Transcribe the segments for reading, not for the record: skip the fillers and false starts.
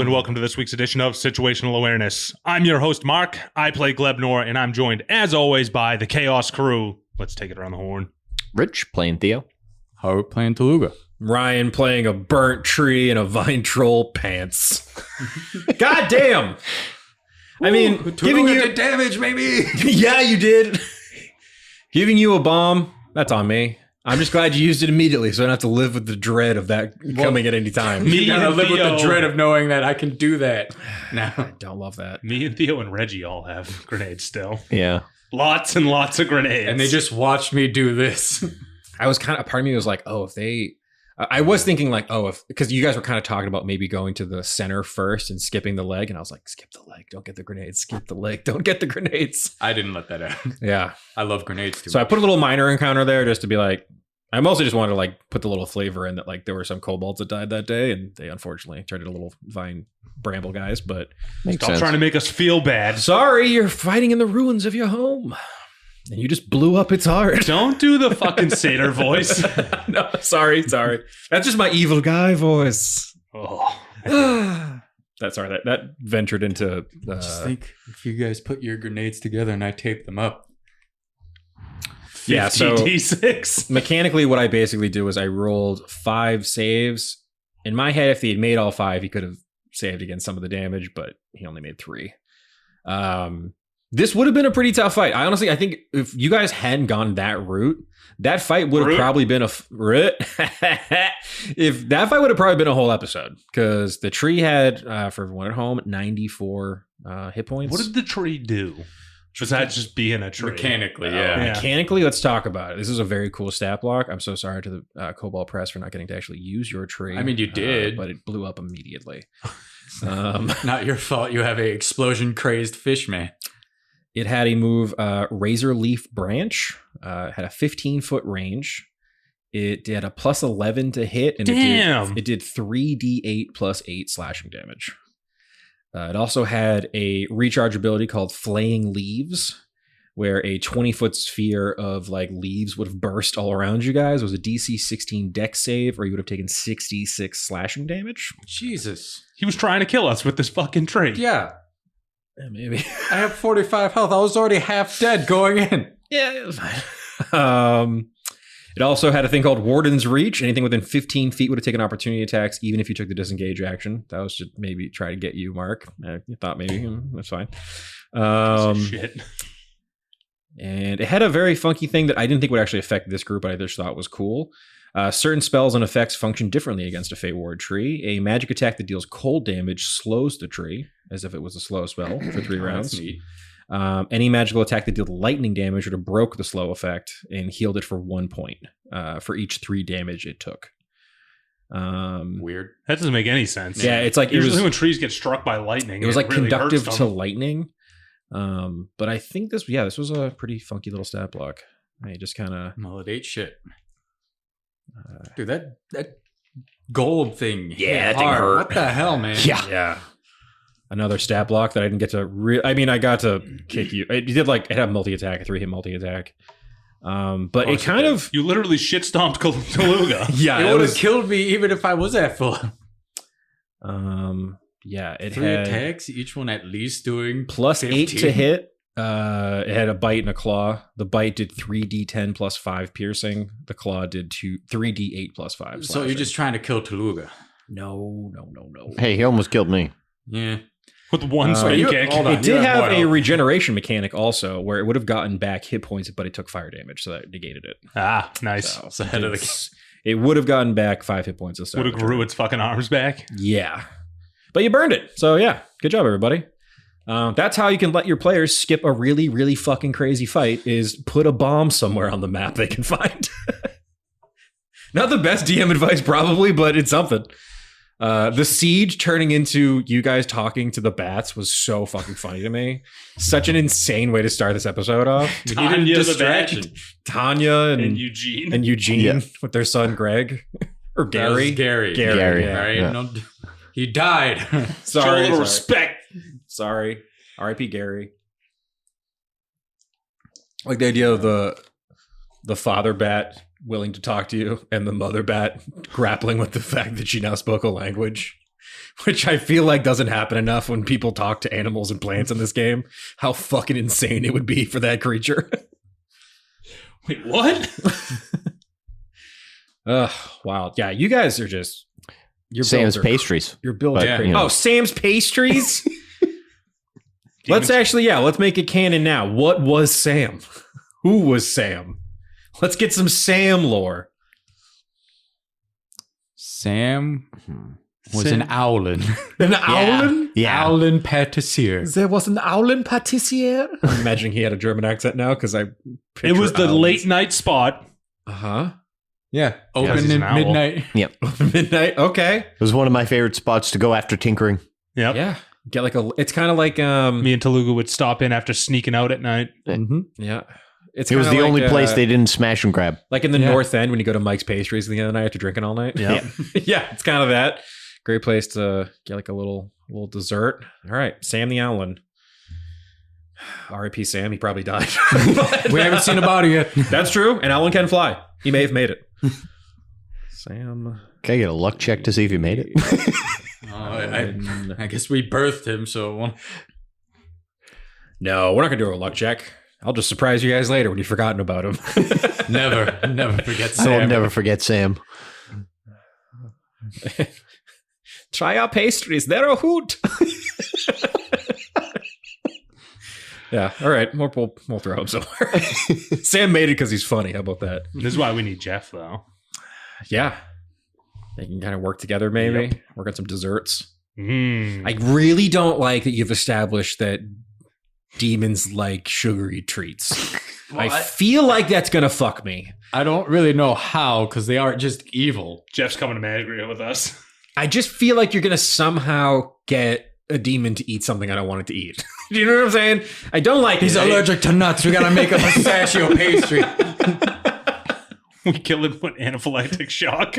and welcome to this week's edition of Situational Awareness. I'm your host, Mark. I play Glebnor, and I'm joined, as always, by the Chaos crew. Let's take it around the horn. Rich playing Theo. Howard playing Taluga. Ryan playing a burnt tree in a vine troll pants. God damn! I mean, giving you did damage, maybe. Yeah, you did. Giving you a bomb, that's on me. I'm just glad you used it immediately, so I don't have to live with the dread of that coming at any time. You gotta live with the dread of knowing that I can do that. Now, I don't love that. Me and Theo and Reggie all have grenades still. Yeah. Lots and lots of grenades. and they just watched me do this. I was kind of, part of me was like, oh, if they, I was thinking like, oh, if, because you guys were kind of talking about maybe going to the center first and skipping the leg. And I was like, skip the leg, don't get the grenades, skip the leg, don't get the grenades. I didn't let that out. Yeah. I love grenades too. So I put a little minor encounter there just to be like, I mostly just wanted to like put the little flavor in that like there were some kobolds that died that day and they unfortunately turned into little vine bramble guys, but Stop trying to make us feel bad. sorry, you're fighting in the ruins of your home. And you just blew up its heart. Don't do the fucking satyr voice. No, sorry. That's just my evil guy voice. Oh. That ventured into just think if you guys put your grenades together and I tape them up. Yeah, so 50d6. mechanically what I basically do is I rolled 5 saves. In my head, if he had made all 5, he could have saved against some of the damage, but he only made 3. This would have been a pretty tough fight. I think if you guys hadn't gone that route, that fight would have probably been if that fight would have probably been a whole episode, because the tree had, for everyone at home, 94 hit points. What did the tree do? Besides just being a tree? Mechanically, yeah. Mechanically, let's talk about it. This is a very cool stat block. I'm so sorry to the Cobalt Press for not getting to actually use your tree. I mean, you did. But it blew up immediately. Not your fault. You have a explosion crazed fish man. It had a move, Razor Leaf Branch, had a 15-foot range. It did a plus 11 to hit, and it did 3d8 plus 8 slashing damage. It also had a recharge ability called Flaying Leaves, where a 20-foot sphere of like leaves would have burst all around you guys. It was a DC 16 dex save, or you would have taken 66 slashing damage. Jesus. He was trying to kill us with this fucking tree. Yeah. Maybe. I have 45 health. I was already half dead going in. Yeah, it was fine. It also had a thing called Warden's Reach. Anything within 15 feet would have taken opportunity attacks, even if you took the disengage action. That was just maybe try to get you, Mark. You thought maybe. That's fine. Shit. And it had a very funky thing that I didn't think would actually affect this group, but I just thought was cool. Certain spells and effects function differently against a Fate Ward tree. A magic attack that deals cold damage slows the tree, as if it was a slow spell for 3 rounds. That's neat. Any magical attack that dealt lightning damage would have broke the slow effect and healed it for 1 point for each 3 damage it took. Weird. That doesn't make any sense. Yeah, it's like usually when trees get struck by lightning, it was like really conductive hurts to them. lightning. But I think this was a pretty funky little stat block. I just kind of Well, it ate shit. Dude, that gold thing. Yeah, that hit thing hard. hurt. What the hell, man? yeah. Another stat block that I didn't get to. I got to kick you. It did it had multi attack, a 3-hit multi attack. But it kind of You literally shit stomped Taluga. yeah. It would have killed me even if I was at full. Yeah, it 3 had attacks, each one at least doing plus 15. 8 to hit. It had a bite and a claw. The bite did 3d10 plus 5 piercing. The claw did 3d8 plus 5 So slashing. you're just trying to kill Taluga. No. Hey, he almost killed me. Yeah. With one spin kick. hold on. It did You have have a oil. regeneration mechanic also, where it would have gotten back hit points, but it took fire damage, so that negated it. Ah, nice. It's ahead of the It would have gotten back 5 hit points. Would have grew its fucking arms back. Yeah. But you burned it. So yeah, good job, everybody. That's how you can let your players skip a really, really fucking crazy fight, is put a bomb somewhere on the map they can find. Not the best DM advice probably, but it's something. The siege turning into you guys talking to the bats was so fucking funny to me. Such an insane way to start this episode off. We needed a distraction. Tanya And Eugene. and Eugene Yeah. with their son Greg. Or That was Gary. Gary. Gary, yeah. All right. Yeah. No, he died. Show a Sorry. little sorry. respect. Sorry. R.I.P. Gary. Like the idea of the father bat willing to talk to you and the mother bat grappling with the fact that she now spoke a language. which I feel like doesn't happen enough when people talk to animals and plants in this game. How fucking insane it would be for that creature. Wait, what? Wow. Yeah, you guys are just... Sam's pastries. Your builds are crazy. you know. Oh, Sam's pastries? Let's make it canon now. What was Sam? Who was Sam? Let's get some Sam lore. Sam was an owlin. An owlin? Yeah. Owlin patissier. There was an owlin patissier? I'm imagining he had a German accent now because I It was the late night spot. Uh-huh. Yeah. Open he's an at owl. midnight. Yep. Midnight. Okay. It was one of my favorite spots to go after tinkering. Yep. Yeah. Get like it's kind of like Me and Telugu would stop in after sneaking out at night. yeah. It's It was kinda the like, only place they didn't smash and grab. like in the North End when you go to Mike's Pastries at the end of the night after drinking all night. Yeah. Yeah, it's kind of that. Great place to get like a little dessert. All right, Sam the Owlin. R.I.P. Sam. He probably died. We haven't seen a body yet. That's true. And Owlin can fly. He may have made it. Sam. Can I get a luck check to see if you made it? I guess we birthed him, so... No, we're not going to do a luck check. I'll just surprise you guys later when you've forgotten about him. Never forget I will Sam. never forget Sam. Try our pastries. They're a hoot. Yeah. All right. We'll throw him somewhere. Sam made it because he's funny. How about that? This is why we need Jeff, though. Yeah. They can kind of work together, maybe. Work on some desserts. Mm. I really don't like that you've established that demons like sugary treats. I feel like that's going to fuck me. I don't really know how, because they aren't just evil. Jeff's coming to mad agreement with us. I just feel like you're going to somehow get a demon to eat something I don't want it to eat. Do you know what I'm saying? I don't like He's it. allergic to nuts. We got to make a pistachio pastry. We kill him with anaphylactic shock.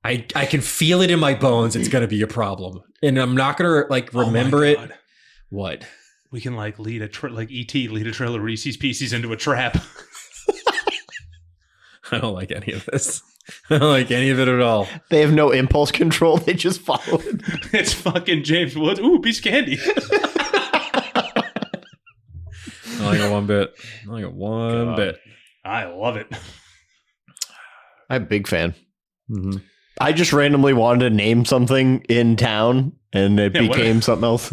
I can feel it in my bones. It's going to be a problem. And I'm not going to like remember it. God. What? We can like lead like E.T. lead a trail of Reese's Pieces into a trap. I don't like any of this. I don't like any of it at all. They have no impulse control. They just follow it. It's fucking James Woods. Ooh, piece of candy. I don't like it one bit. I don't like it one God. bit. I love it. I'm a big fan. Mm-hmm. I just randomly wanted to name something in town, and it became something else.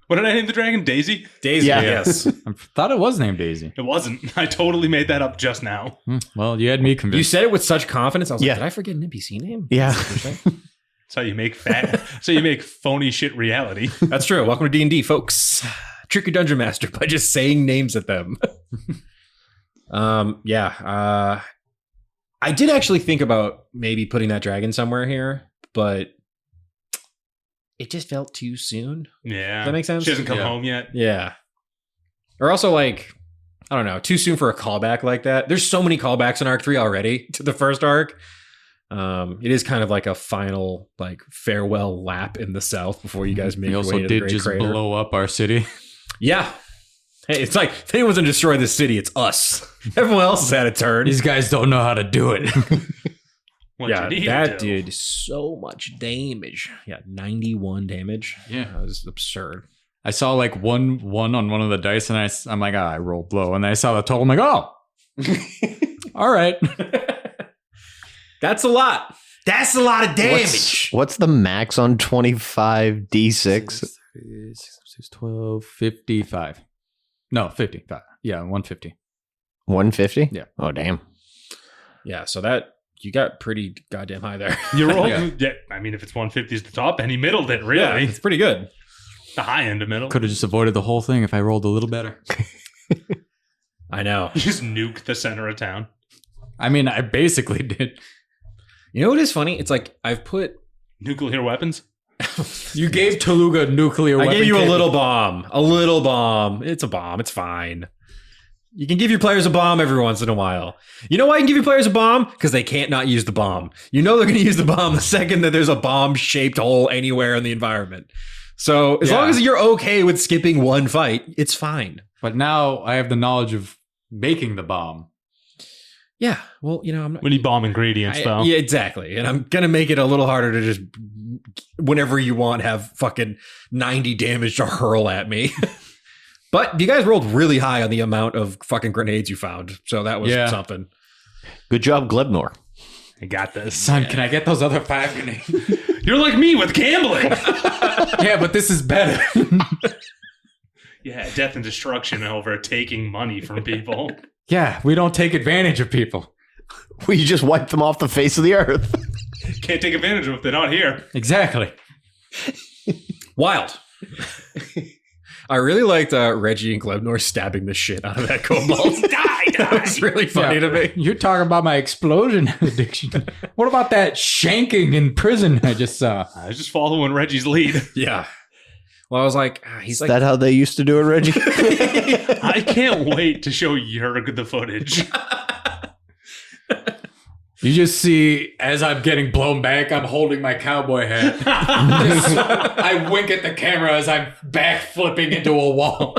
What did I name the dragon? Daisy? Daisy, Yeah. yes. I thought it was named Daisy. It wasn't. I totally made that up just now. Well, you had me You convinced. said it with such confidence. I was Yeah. like, did I forget an NPC name? Yeah. That's how you make phony shit reality. That's true. Welcome to D&D, folks. Trick your dungeon master by just saying names at them. I did actually think about maybe putting that dragon somewhere here, but it just felt too soon. Yeah. Does that make sense? She hasn't come Yeah. home yet. Yeah. Or also like, I don't know, too soon for a callback like that. There's so many callbacks in Arc 3 already to the first arc. It is kind of like a final like farewell lap in the South before you guys make We your also way to the did Great just Crater. blow up our city. Yeah. Hey, it's like if anyone's gonna destroy this city, it's us. Everyone else has had a turn. These guys don't know how to do it. What Yeah, you need that to do. did so much damage. Yeah, 91 damage. Yeah. That was absurd. I saw like one on one of the dice, and I'm like, I rolled low. And then I saw the total. I'm like, oh, all right. That's a lot. That's a lot of damage. What's the max on 25d6? 12, 55. No, 55. Yeah, 150. 150? Yeah. Oh, damn. Yeah, so that you got pretty goddamn high there. You're rolling. Yeah. Yeah. I mean, if it's 150 is the top end, he middled it, Yeah, really. it's pretty good. The high end of middle. Could have just avoided the whole thing if I rolled a little better. I know. You just nuke the center of town. I mean, I basically did. You know what is funny? It's like I've put. Nuclear weapons? You gave Teluga nuclear I weapon. gave you a capable- little bomb. A little bomb. It's a bomb. It's fine. You can give your players a bomb every once in a while. You know why you can give your players a bomb? Because they can't not use the bomb. You know they're going to use the bomb the second that there's a bomb-shaped hole anywhere in the environment. So as long as you're okay with skipping one fight, it's fine. But now I have the knowledge of making the bomb. Yeah, well, I'm not. We need bomb ingredients, though. Yeah, exactly. And I'm gonna make it a little harder to just whenever you want have fucking 90 damage to hurl at me. But you guys rolled really high on the amount of fucking grenades you found, so that was something. Good job, Glebnor. I got this. Son, can I get those other 5 grenades? You're like me with gambling. Yeah, but this is better. Yeah, death and destruction over taking money from people. Yeah, we don't take advantage of people. We just wipe them off the face of the earth. Can't take advantage of them if they're not here. Exactly. Wild. I really liked Reggie and Glebnor stabbing the shit out of that kobold. Die! That was really funny to me. You're talking about my explosion addiction. What about that shanking in prison I just saw? I was just following Reggie's lead. Yeah. Well, I was like, Is that how they used to do it, Reggie? I can't wait to show Jurg the footage. You just see, as I'm getting blown back, I'm holding my cowboy hat. I wink at the camera as I'm back flipping into a wall.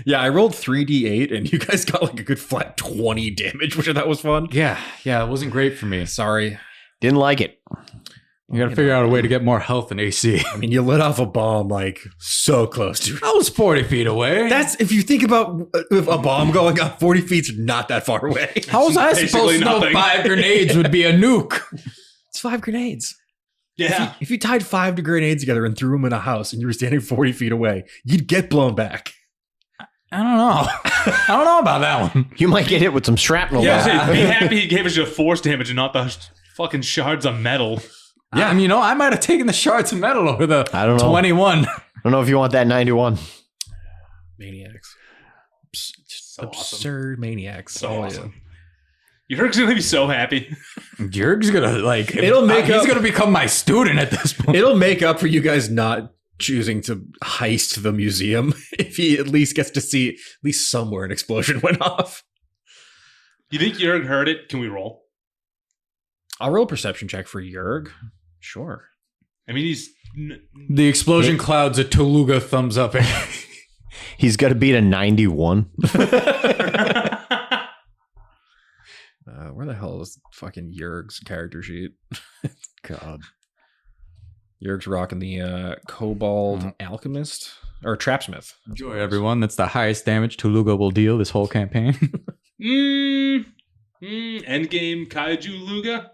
Yeah, I rolled 3d8 and you guys got like a good flat 20 damage, which I thought was fun. Yeah, it wasn't great for me. Sorry. Didn't like it. You got to figure out a way to get more health in AC. I mean, you lit off a bomb like so close to I was 40 feet away. That's if you think about a bomb going up 40 feet's not that far away. How was I Basically supposed to know nothing. 5 grenades would be a nuke? It's 5 grenades. Yeah. If you tied 5 grenades together and threw them in a house and you were standing 40 feet away, you'd get blown back. I don't know. I don't know about that one. You might get hit with some shrapnel. Yeah, be happy he gave us the force damage and not the fucking shards of metal. Yeah, I mean, I might have taken the shards of metal over the I don't know. 21. I don't know if you want that 91. Maniacs. So Absurd maniacs. So awesome. Jurg's gonna be so happy. Jurg's gonna he's gonna become my student at this point. It'll make up for you guys not choosing to heist the museum if he at least gets to see at least somewhere an explosion went off. You think Jurg heard it? Can we roll? I'll roll a perception check for Jurg. Sure. I mean, he's... The explosion clouds a Toluga thumbs up. He's got to beat a 91. Where the hell is fucking Jurg's character sheet? God. Jurg's rocking the Kobold Alchemist or Trapsmith. Enjoy, everyone. That's the highest damage Toluga will deal this whole campaign. Endgame Kaiju Luga?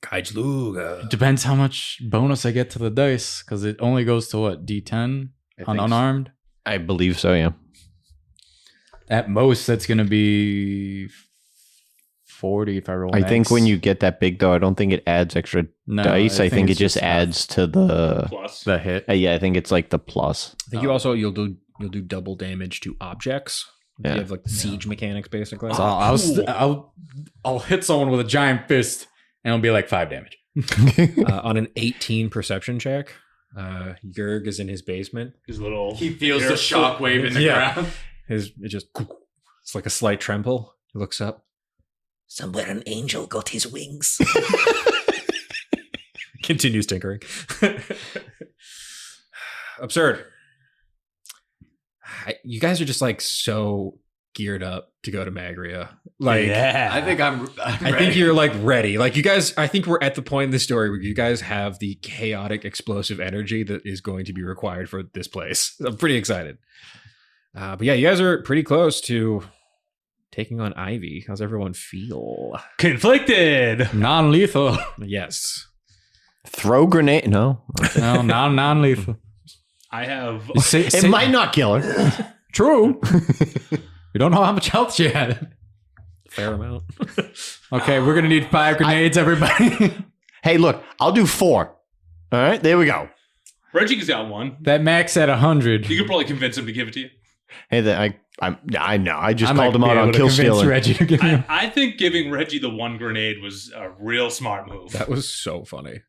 Kaiju Luga. Depends how much bonus I get to the dice, because it only goes to what, D10 on unarmed? I believe so, yeah. At most, that's going to be 40 if I roll I max. think when you get that big, though, I don't think it adds extra dice. I think it it's just adds to the Plus. the hit. yeah, I think it's like the plus. I think you'll do double damage to objects. Yeah. You have like the siege mechanics basically. So I'll hit someone with a giant fist, and it'll be like 5 damage. On an 18 perception check, Jurg is in his basement. His little... He feels the shockwave in the ground. It's like a slight tremble. He looks up. Somewhere an angel got his wings. Continues tinkering. Absurd. You guys are just like so geared up to go to Magria. Like, yeah. I think I think you're like ready. Like you guys, I think we're at the point in the story where you guys have the chaotic, explosive energy that is going to be required for this place. I'm pretty excited. But yeah, you guys are pretty close to taking on Ivy. How's everyone feel? Conflicted. non-lethal. Yes. Throw grenade? No. No, non-lethal. I have... It might not kill her. True. We don't know how much health she had. Fair amount. Okay, we're going to need 5 grenades, everybody. Hey, look, I'll do 4. All right, there we go. Reggie's got one. That max at 100. You could probably convince him to give it to you. Hey, I know. I just I called might him be out able on to kill convince stealing. Reggie to give me. I think giving Reggie the one grenade was a real smart move. That was so funny.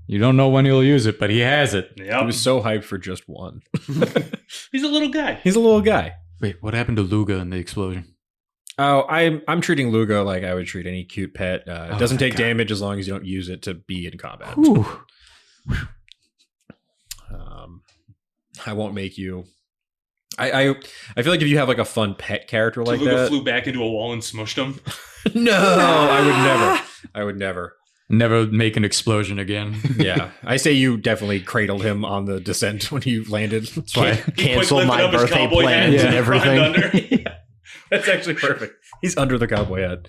You don't know when he'll use it, but he has it. Yep. He was so hyped for just one. He's a little guy. He's a little guy. Wait, what happened to Luga in the explosion? Oh, I'm treating Lugo like I would treat any cute pet. It doesn't take God. damage as long as you don't use it to be in combat. I won't make you I feel like if you have like a fun pet character like Toluga that, flew back into a wall and smushed him. no, I would never. Never make an explosion again. Yeah, I say you definitely cradled him on the descent when you landed. That's why. Cancel my birthday plans and everything. Yeah. That's actually perfect. He's under the cowboy hat.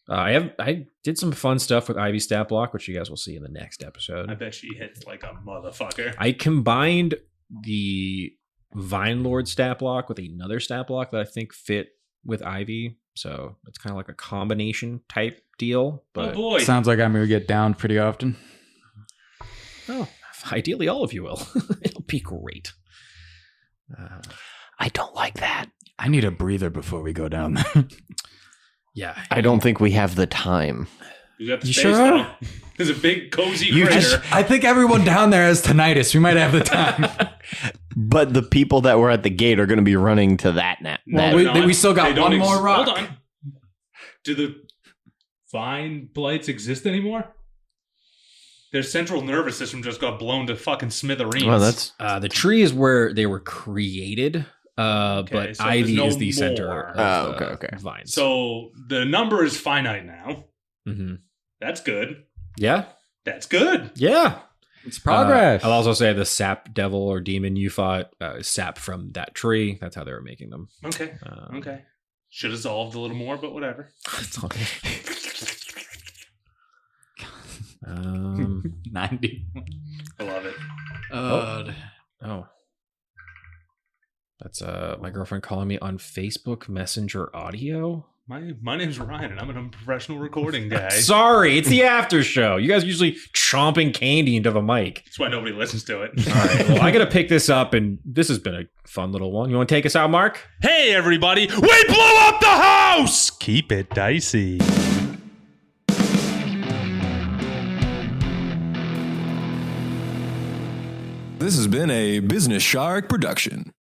I did some fun stuff with Ivy stat block, which you guys will see in the next episode. I bet she hits like a motherfucker. I combined the Vine Lord stat block with another stat block that I think fit with Ivy. So it's kind of like a combination type deal. But oh boy. Sounds like I'm going to get downed pretty often. Oh, ideally all of you will. It'll be great. I don't like that. I need a breather before we go down there. Yeah. I don't think we have the time. You got the You space, sure? though. There's a big cozy crater. I think everyone down there has tinnitus. We might have the time. But the people that were at the gate are going to be running to that net. Well, we still got one more rock. Hold on. Do the vine blights exist anymore? Their central nervous system just got blown to fucking smithereens. Well, that's the tree is where they were created. But so Ivy there's no is the center more. of okay. vines. So the number is finite now. Mm-hmm. That's good. Yeah. That's good. Yeah. It's progress. I'll also say the sap devil or demon you fought, sap from that tree. That's how they were making them. Okay. Okay. Should have solved a little more, but whatever. It's all good. 90. I love it. Oh. That's my girlfriend calling me on Facebook Messenger audio. My name's Ryan, and I'm a professional recording guy. Sorry, it's the after show. You guys are usually chomping candy into the mic. That's why nobody listens to it. All right, well, I got to pick this up, and this has been a fun little one. You want to take us out, Mark? Hey, everybody. We blew up the house! Keep it dicey. This has been a Business Shark production.